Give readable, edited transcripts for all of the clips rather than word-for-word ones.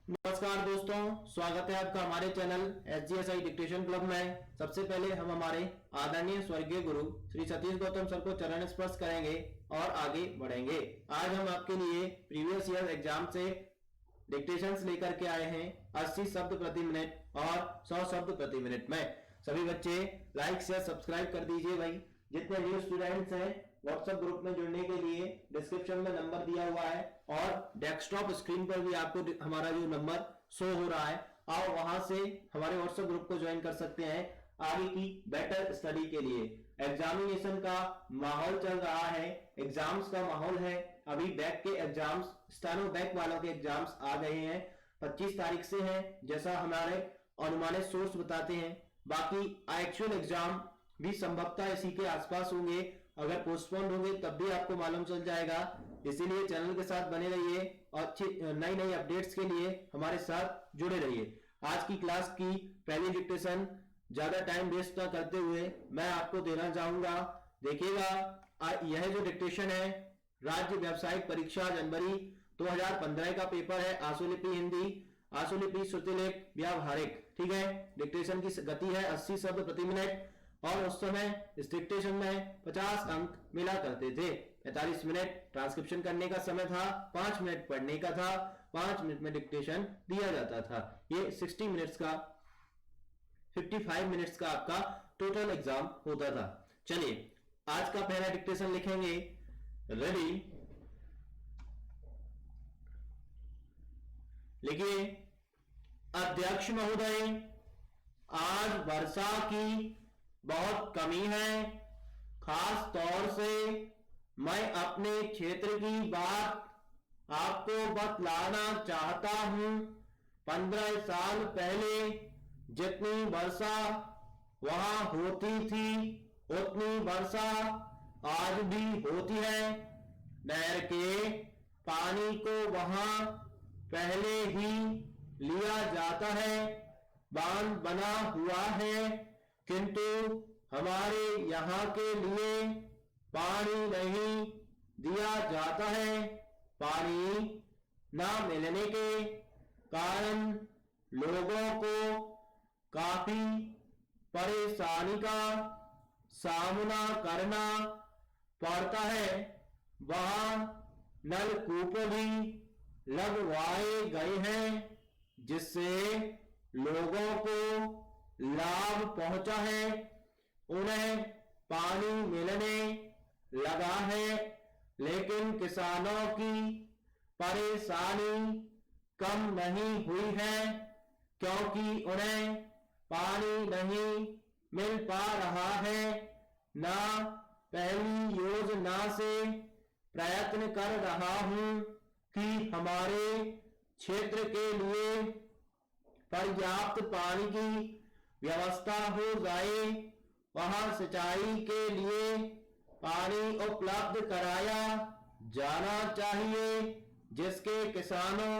नमस्कार दोस्तों, स्वागत है आपका हमारे चैनल SGSI डिक्टेशन क्लब में। सबसे पहले हम हमारे आदरणीय स्वर्गीय गुरु श्री सतीश गौतम सर को चरण स्पर्श करेंगे और आगे बढ़ेंगे। आज हम आपके लिए प्रीवियस ईयर एग्जाम से डिक्टेशंस लेकर के आए हैं 80 शब्द प्रति मिनट और 100 शब्द प्रति मिनट में। सभी बच्चे लाइक शेयर सब्सक्राइब कर दीजिए भाई। जितने न्यू स्टूडेंट्स हैं व्हाट्सएप ग्रुप में जुड़ने के लिए डिस्क्रिप्शन में नंबर दिया हुआ है और डेस्कटॉप स्क्रीन पर भी आपको हमारा जो नंबर शो हो रहा है, आप वहां से हमारे व्हाट्सएप ग्रुप को ज्वाइन कर सकते हैं आगे की बेटर स्टडी के लिए। एग्जामिनेशन का माहौल चल रहा है, एग्जाम्स का माहौल है। अभी बैक के एग्जाम्स, स्टेनो बैक वालों के एग्जाम्स आ गए हैं, 25 तारीख से हैं जैसा हमारे अनुमानित सोर्स बताते हैं। बाकी एक्चुअल एग्जाम भी संभवतः इसी के आसपास होंगे, अगर पोस्टपोन होंगे तब भी आपको मालूम चल जाएगा। इसीलिए चैनल के साथ बने रहिए और अच्छी नई नई अपडेट्स के लिए हमारे साथ जुड़े रहिए। आज की क्लास की पहली डिक्टेशन ज्यादा टाइम वेस्ट ना करते हुए मैं आपको देना चाहूंगा। देखिएगा, यह जो डिक्टेशन है राज्य व्यावसायिक परीक्षा जनवरी 2015 का पेपर है। आशुलिपि हिंदी, आशुलिपि श्रुतिलेख व्यावहारिक। ठीक है, डिक्टेशन की गति है 80 शब्द प्रति मिनट और उस समय इस डिक्टेशन में 50 अंक मिला करते थे। 45 मिनट ट्रांसक्रिप्शन करने का समय था, 5 मिनट पढ़ने का था, 5 मिनट में डिक्टेशन दिया जाता था। ये 60 मिनट्स का 55 मिनट्स का आपका टोटल एग्जाम होता था। चलिए आज का पहला डिक्टेशन लिखेंगे। रेडी, लिखिए। अध्यक्ष महोदय, आज वर्षा की बहुत कमी है। खास तौर से मैं अपने क्षेत्र की बात आपको बतलाना चाहता हूं। 15 साल पहले जितनी वर्षा वहां होती थी उतनी वर्षा आज भी होती है। नहर के पानी को वहां पहले ही लिया जाता है, बांध बना हुआ है, किंतु हमारे यहाँ के लिए पानी नहीं दिया जाता है। पानी न मिलने के कारण लोगों को काफी परेशानी का सामना करना पड़ता है। वहां नलकूप भी लगवाए गए हैं जिससे लोगों को लाभ पहुंचा है। उन्हें पानी मिलने लगा है, लेकिन किसानों की परेशानी कम नहीं हुई है, क्योंकि उन्हें पानी नहीं मिल पा रहा है। ना पहली योजना से प्रयत्न कर रहा हूं कि हमारे क्षेत्र के लिए पर्याप्त पानी की व्यवस्था हो जाए। वहां सिंचाई के लिए पानी उपलब्ध कराया जाना चाहिए जिसके किसानों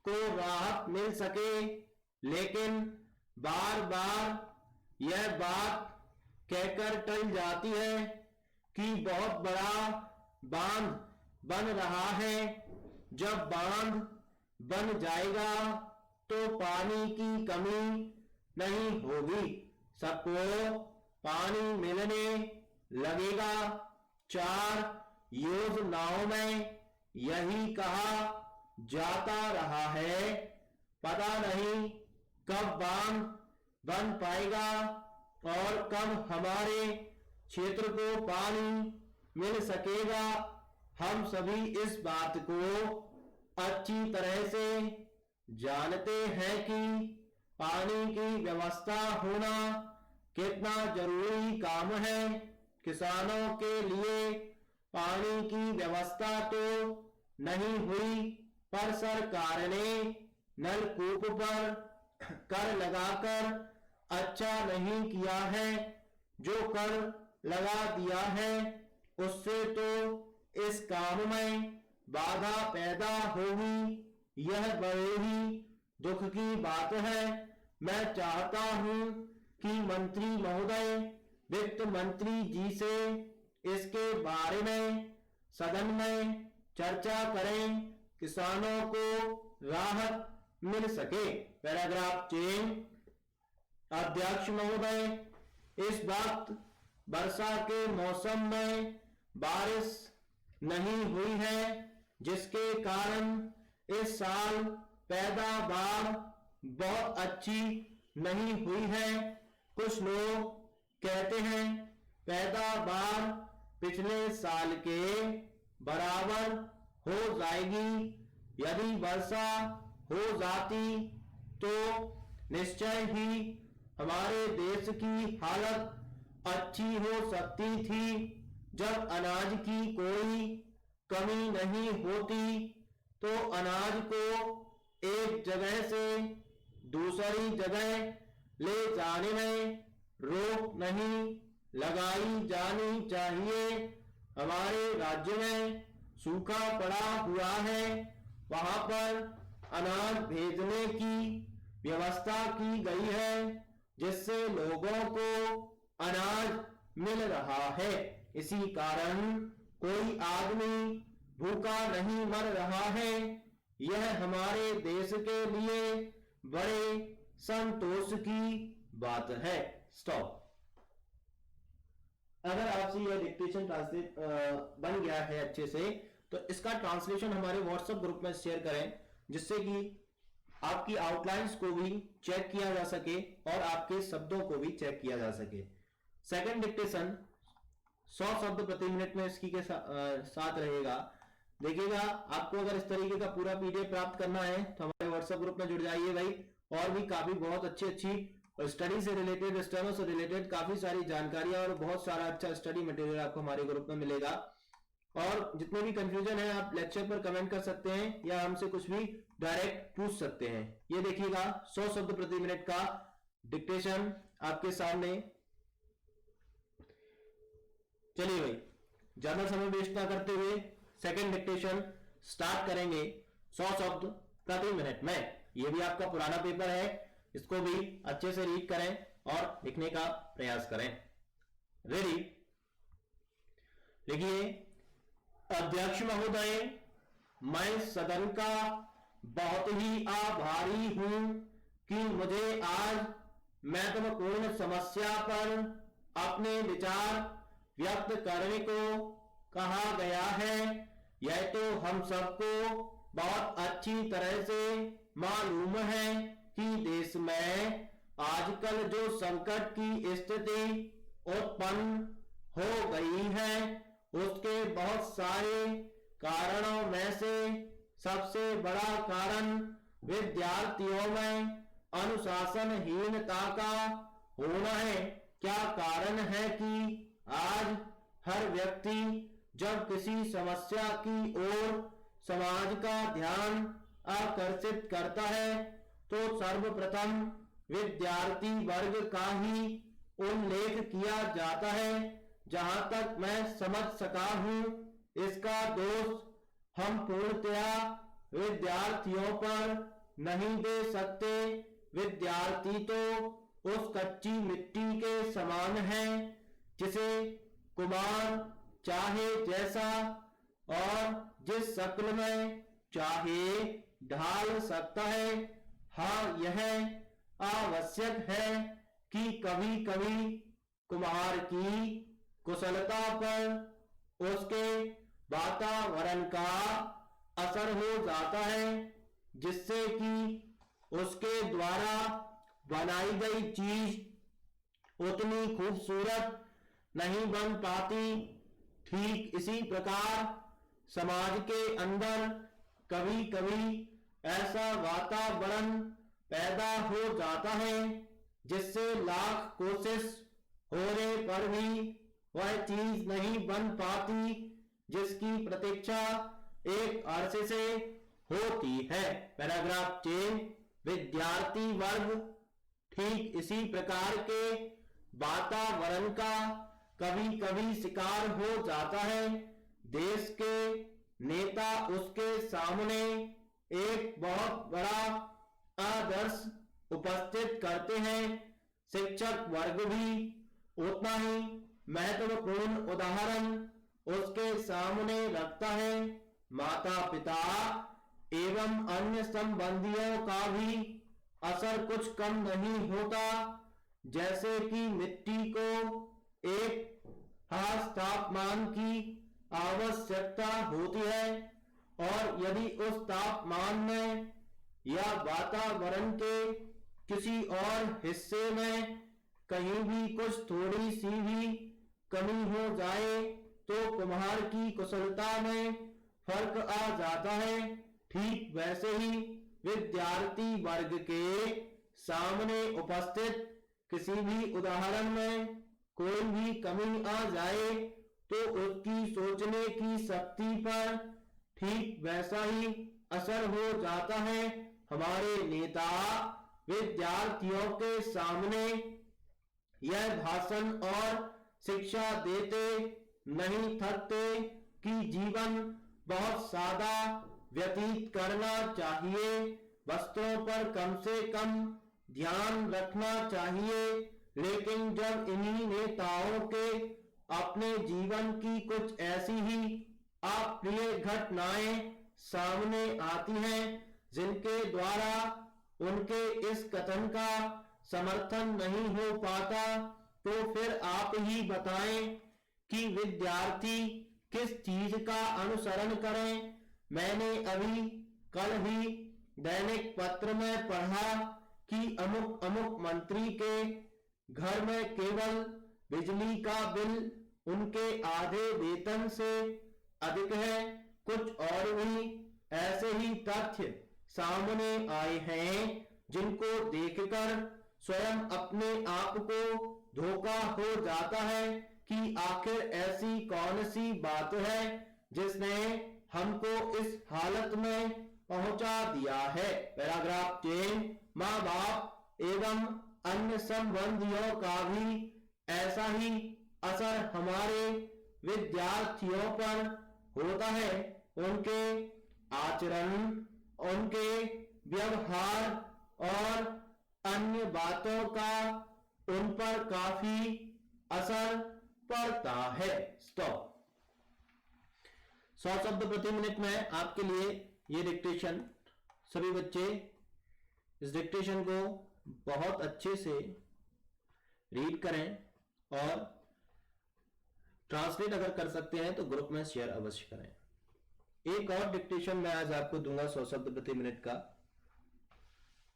को राहत मिल सके। लेकिन बार बार यह बात कहकर टल जाती है कि बहुत बड़ा बांध बन रहा है। जब बांध बन जाएगा तो पानी की कमी नहीं होगी, सबको पानी मिलने लगेगा। 4 योजनाओं में यही कहा जाता रहा है। पता नहीं कब बांध बन पाएगा और कब हमारे क्षेत्र को पानी मिल सकेगा। हम सभी इस बात को अच्छी तरह से जानते हैं कि पानी की व्यवस्था होना कितना जरूरी काम है। किसानों के लिए पानी की व्यवस्था तो नहीं हुई, पर सरकार ने नलकूप पर कर लगाकर अच्छा नहीं किया है। जो कर लगा दिया है उससे तो इस काम में बाधा पैदा होगी, यह बड़े ही दुख की बात है। मैं चाहता हूं कि मंत्री महोदय वित्त मंत्री जी से इसके बारे में सदन में चर्चा करें, किसानों को राहत मिल सके। Paragraph change. अध्यक्ष महोदय, इस वक्त वर्षा के मौसम में बारिश नहीं हुई है, जिसके कारण इस साल पैदावार बहुत अच्छी नहीं हुई है। कुछ लोग कहते हैं पैदावार पिछले साल के बराबर हो जाएगी। यदि वर्षा हो जाती तो निश्चय ही हमारे देश की हालत अच्छी हो सकती थी। जब अनाज की कोई कमी नहीं होती तो अनाज को एक जगह से दूसरी जगह ले जाने में रोक नहीं लगाई जानी चाहिए। हमारे राज्य में सूखा पड़ा हुआ है, वहां पर अनाज भेजने की व्यवस्था की गई है, जिससे लोगों को अनाज मिल रहा है। इसी कारण कोई आदमी भूखा नहीं मर रहा है। यह हमारे देश के लिए बड़े संतोष की बात है। स्टॉप। अगर आपसे यह डिक्टेशन ट्रांसलेट बन गया है अच्छे से, तो इसका ट्रांसलेशन हमारे व्हाट्सएप ग्रुप में शेयर करें, जिससे कि आपकी आउटलाइंस को भी चेक किया जा सके और आपके शब्दों को भी चेक किया जा सके। सेकंड डिक्टेशन 100 शब्द प्रति मिनट में इसकी के साथ रहेगा। देखिएगा, आपको अगर इस तरीके का पूरा पीडीएफ प्राप्त करना है तो हमारे व्हाट्सएप ग्रुप में जुड़ जाइए भाई। और भी काफी बहुत अच्छी स्टडी से रिलेटेड, स्टेनो से रिलेटेड काफी सारी जानकारियां और बहुत सारा अच्छा स्टडी मटेरियल आपको हमारे ग्रुप में मिलेगा। और जितने भी कंफ्यूजन है आप लेक्चर पर कमेंट कर सकते हैं या हमसे कुछ भी डायरेक्ट पूछ सकते हैं। ये देखिएगा 100 शब्द प्रति मिनट का डिक्टेशन आपके सामने। चलिए भाई, ज्यादा समय वेस्ट ना करते हुए सेकंड डिक्टेशन स्टार्ट करेंगे 100 शब्द प्रति मिनट में। ये भी आपका पुराना पेपर है, इसको भी अच्छे से रीड करें और लिखने का प्रयास करें। रेडी? लिखिए। अध्यक्ष महोदय, मैं सदन का बहुत ही आभारी हूं कि मुझे आज महत्वपूर्ण समस्या पर अपने विचार व्यक्त करने को कहा गया है। यह तो हम सबको बहुत अच्छी तरह से मालूम है कि देश में आजकल जो संकट की स्थिति उत्पन्न हो गई है, उसके बहुत सारे कारणों में से सबसे बड़ा कारण विद्यार्थियों में अनुशासनहीनता का होना है। क्या कारण है कि आज हर व्यक्ति जब किसी समस्या की ओर समाज का ध्यान आकर्षित करता है तो सर्वप्रथम विद्यार्थी वर्ग का ही उल्लेख किया जाता है। जहां तक मैं समझ सका हूं, इसका दोष हम पूर्णतया विद्यार्थियों पर नहीं दे सकते। विद्यार्थी तो उस कच्ची मिट्टी के समान है जिसे कुम्हार चाहे जैसा और जिस शक्ल में चाहे ढाल सकता है। हाँ, यह आवश्यक है कि कभी कभी कुम्हार की कुशलता पर उसके वातावरण का असर हो जाता है, जिससे कि उसके द्वारा बनाई गई चीज उतनी खूबसूरत नहीं बन पाती। ठीक इसी प्रकार समाज के अंदर कभी कभी ऐसा वातावरण पैदा हो जाता है जिससे लाख कोशिश होने पर भी वह चीज नहीं बन पाती जिसकी प्रतीक्षा एक अरसे से होती है। Paragraph change. विद्यार्थी वर्ग ठीक इसी प्रकार के वातावरण का कभी कभी शिकार हो जाता है। देश के नेता उसके सामने एक बहुत बड़ा आदर्श उपस्थित करते हैं। शिक्षक वर्ग भी उतना ही महत्वपूर्ण उदाहरण उसके सामने रखता है। माता पिता एवं अन्य संबंधियों का भी असर कुछ कम नहीं होता। जैसे कि मिट्टी को एक खास तापमान की आवश्यकता होती है और यदि उस तापमान में या वातावरण के किसी और हिस्से में कहीं भी कुछ थोड़ी सी भी कमी हो जाए तो कुम्हार की कुशलता में फर्क आ जाता है। ठीक वैसे ही विद्यार्थी वर्ग के सामने उपस्थित किसी भी उदाहरण में कोई भी कमी आ जाए तो उसकी सोचने की शक्ति पर ठीक वैसा ही असर हो जाता है। हमारे नेता विद्यार्थियों के सामने यह भाषण और शिक्षा देते नहीं थकते कि जीवन बहुत सादा व्यतीत करना चाहिए, वस्त्रों पर कम से कम ध्यान रखना चाहिए। लेकिन जब इन्हीं नेताओं के अपने जीवन की कुछ ऐसी ही अप्रिय घटनाएं सामने आती हैं जिनके द्वारा उनके इस कथन का समर्थन नहीं हो पाता, तो फिर आप ही बताएं कि विद्यार्थी किस चीज का अनुसरण करें। मैंने अभी कल ही दैनिक पत्र में पढ़ा कि अमुक अमुक मंत्री के घर में केवल बिजली का बिल उनके आधे वेतन से अधिक है। कुछ और भी ऐसे ही तथ्य सामने आए हैं जिनको देखकर स्वयं अपने आप को धोखा हो जाता है कि आखिर ऐसी कौन सी बात है जिसने हमको इस हालत में पहुंचा दिया है। पैराग्राफ 10 माँ बाप एवं अन्य संबंधियों का भी ऐसा ही असर हमारे विद्यार्थियों पर होता है। उनके आचरण, उनके व्यवहार और अन्य बातों का उन पर काफी असर पड़ता है। स्टॉप। 100 शब्द प्रति मिनट में आपके लिए ये डिक्टेशन। सभी बच्चे इस डिक्टेशन को बहुत अच्छे से रीड करें और ट्रांसलेट अगर कर सकते हैं तो ग्रुप में शेयर अवश्य करें। एक और डिक्टेशन मैं आज आपको दूंगा 100 शब्द प्रति मिनट का।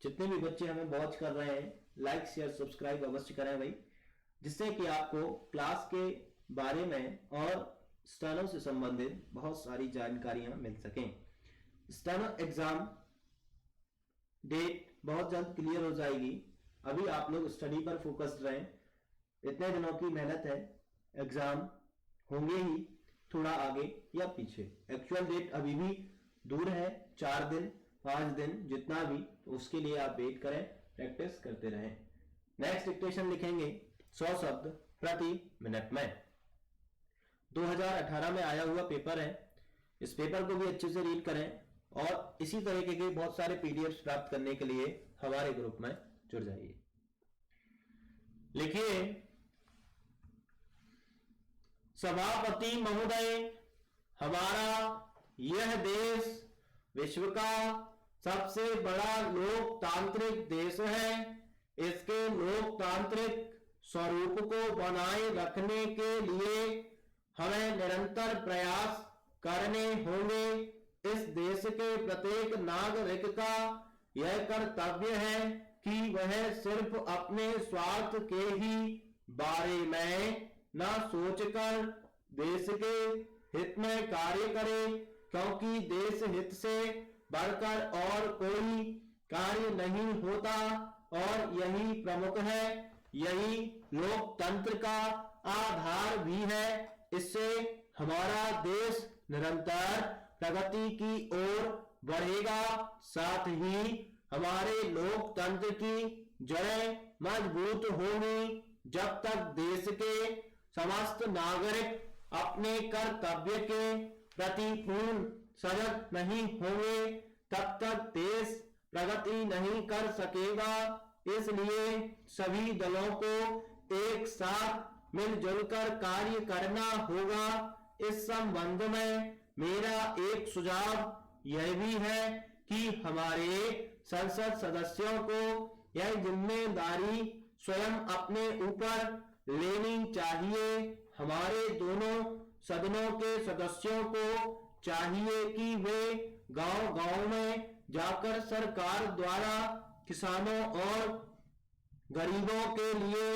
जितने भी बच्चे हमें वॉच कर रहे हैं लाइक शेयर सब्सक्राइब अवश्य करें भाई, जिससे कि आपको क्लास के बारे में और स्टेनो से संबंधित बहुत सारी जानकारियां मिल सकें। स्टेनो एग्जाम डेट बहुत जल्द क्लियर हो जाएगी। अभी आप लोग स्टडी पर फोकस्ड रहें। इतने दिनों की मेहनत है, एग्जाम होंगे ही थोड़ा आगे या पीछे। एक्चुअल डेट अभी भी दूर है, 4 दिन 5 दिन जितना भी, तो उसके लिए आप वेट करें, प्रैक्टिस करते रहें। नेक्स्ट डिक्टेशन लिखेंगे 100 शब्द प्रति मिनट में। 2018 में आया हुआ पेपर है। इस पेपर को भी अच्छे से रीड करें और इसी तरीके के बहुत सारे पीडीएफ्स प्राप्त करने के लिए हमारे ग्रुप में जुड़ जाइए। लिखिए, सभापति महोदय, हमारा यह देश विश्व का सबसे बड़ा लोकतांत्रिक देश है। इसके लोकतांत्रिक स्वरूप को बनाए रखने के लिए हमें निरंतर प्रयास करने होंगे। इस देश के प्रत्येक नागरिक का यह कर्तव्य है कि वह सिर्फ अपने स्वार्थ के ही बारे में न सोचकर देश के हित में कार्य करे, क्योंकि देश हित से बढ़कर और कोई कार्य नहीं होता और यही प्रमुख है, यही लोकतंत्र का आधार भी है। इससे हमारा देश निरंतर प्रगति की ओर बढ़ेगा, साथ ही हमारे लोकतंत्र की जड़ें मजबूत होंगी। जब तक देश के समस्त नागरिक अपने कर्तव्य के प्रति पूर्ण सजग नहीं होंगे, तब तक देश प्रगति नहीं कर सकेगा। इसलिए सभी दलों को एक साथ मिलजुल कर कार्य करना होगा। इस संबंध में मेरा एक सुझाव यह भी है कि हमारे संसद सदस्यों को यह जिम्मेदारी स्वयं अपने ऊपर लेनी चाहिए। हमारे दोनों सदनों के सदस्यों को चाहिए कि वे गांव-गांव में जाकर सरकार द्वारा किसानों और गरीबों के लिए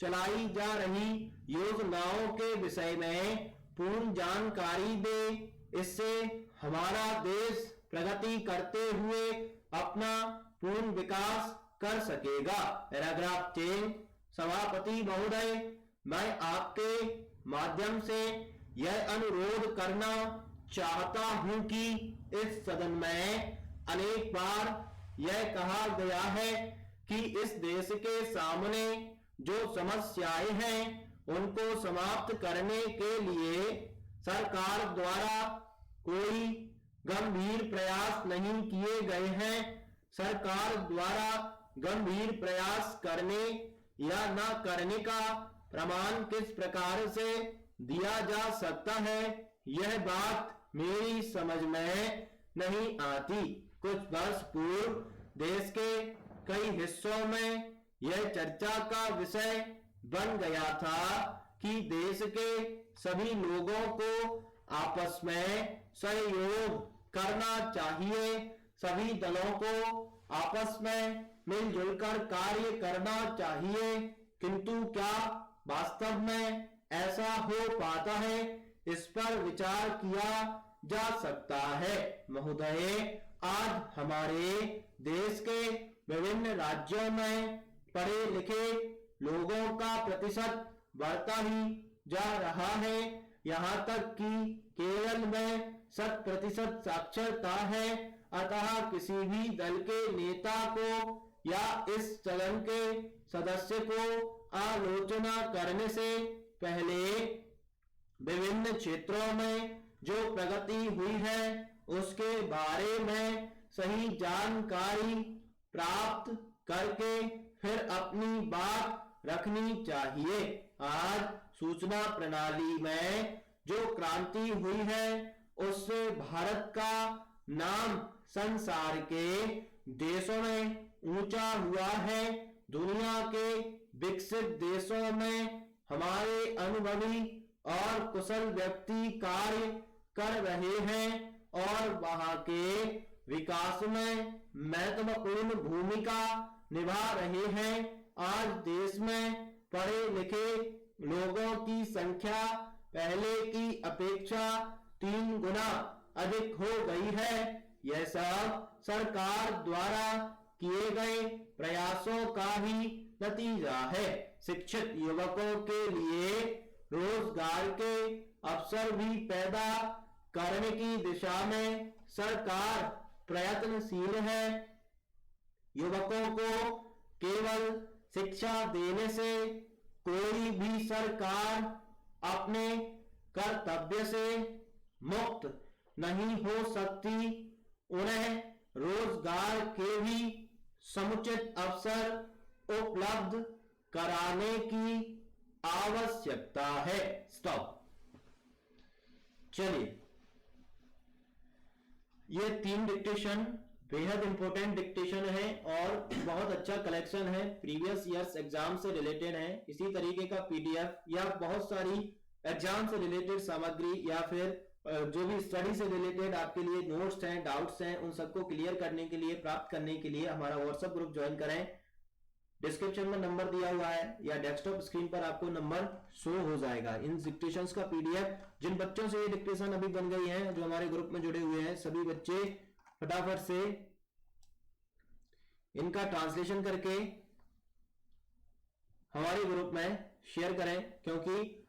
चलाई जा रही योजनाओं के विषय में पूर्ण जानकारी दे। इससे हमारा देश प्रगति करते हुए अपना पूर्ण विकास कर सकेगा। पैराग्राफ 3। सभापति महोदय, मैं आपके माध्यम से यह अनुरोध करना चाहता हूं कि इस सदन में अनेक बार यह कहा गया है कि इस देश के सामने जो समस्याएं हैं उनको समाप्त करने के लिए सरकार द्वारा कोई गंभीर प्रयास नहीं किए गए हैं। सरकार द्वारा गंभीर प्रयास करने या न करने का प्रमाण किस प्रकार से दिया जा सकता है, यह बात मेरी समझ में नहीं आती। कुछ वर्ष पूर्व देश के कई हिस्सों में यह चर्चा का विषय बन गया था कि देश के सभी लोगों को आपस में सहयोग करना चाहिए, सभी दलों को आपस में मिलजुल कर कार्य करना चाहिए। किंतु क्या वास्तव में ऐसा हो पाता है, इस पर विचार किया जा सकता है। महोदय, आज हमारे देश के विभिन्न राज्यों में पढ़े लिखे लोगों का प्रतिशत बढ़ता ही जा रहा है। यहाँ तक कि केरल में 100% साक्षरता है। अतः किसी भी दल के नेता को या इस सदन के सदस्य को आलोचना करने से पहले विभिन्न क्षेत्रों में जो प्रगति हुई है उसके बारे में सही जानकारी प्राप्त करके फिर अपनी बात रखनी चाहिए। आज सूचना प्रणाली में जो क्रांति हुई है उससे भारत का नाम संसार के देशों में ऊंचा हुआ है। दुनिया के विकसित देशों में हमारे अनुभवी और कुशल व्यक्ति कार्य कर रहे हैं और वहां के विकास में महत्वपूर्ण भूमिका निभा रहे हैं। आज देश में पढ़े लिखे लोगों की संख्या पहले की अपेक्षा 3 गुना अधिक हो गई है। यह सब सरकार द्वारा किए गए प्रयासों का ही नतीजा है। शिक्षित युवकों के लिए रोजगार के अवसर भी पैदा करने की दिशा में सरकार प्रयत्नशील है। युवकों को केवल शिक्षा देने से कोई भी सरकार अपने कर्तव्य से मुक्त नहीं हो सकती। उन्हें रोजगार के भी समुचित अवसर उपलब्ध कराने की आवश्यकता है। स्टॉप। चलिए, ये 3 डिक्टेशन बेहद इंपॉर्टेंट डिक्टेशन है और बहुत अच्छा कलेक्शन है, प्रीवियस ईयर्स एग्जाम से रिलेटेड है। इसी तरीके का पीडीएफ या बहुत सारी एग्जाम से रिलेटेड सामग्री या फिर जो भी स्टडी से रिलेटेड आपके लिए नोट्स हैं, डाउट्स हैं, उन सबको क्लियर करने के लिए, प्राप्त करने के लिए हमारा व्हाट्सएप ग्रुप ज्वाइन करें। डिस्क्रिप्शन में नंबर दिया हुआ है या डेस्कटॉप स्क्रीन पर आपको नंबर शो हो जाएगा। इन डिक्टेशंस का पीडीएफ, जिन बच्चों से ये डिक्टेशन अभी बन गई है, जो हमारे ग्रुप में जुड़े हुए हैं, सभी बच्चे फटाफट से इनका ट्रांसलेशन करके हमारे ग्रुप में शेयर करें, क्योंकि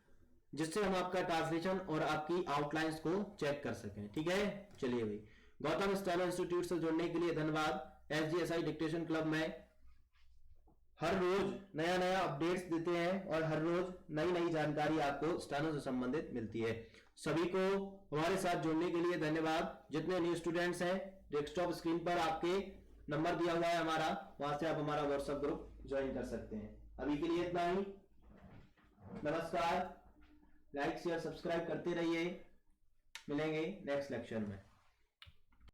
जिससे हम आपका ट्रांसलेशन और आपकी आउटलाइंस को चेक कर सकें। ठीक है, चलिए भाई। गौतम स्टाइल इंस्टीट्यूट से जुड़ने के लिए धन्यवाद। एसजीएसआई डिक्टेशन क्लब में हर रोज नया नया अपडेट्स देते हैं और हर रोज नई नई जानकारी आपको स्टानो से संबंधित मिलती है। सभी को हमारे साथ जुड़ने के लिए धन्यवाद। जितने न्यू स्टूडेंट्स हैं, डेस्कटॉप स्क्रीन पर आपके नंबर दिया हुआ है हमारा, वहां से आप हमारा व्हाट्सएप ग्रुप ज्वाइन कर सकते हैं। अभी के लिए इतना ही। नमस्कार। लाइक शेयर सब्सक्राइब करते रहिए। मिलेंगे नेक्स्ट लेक्चर में।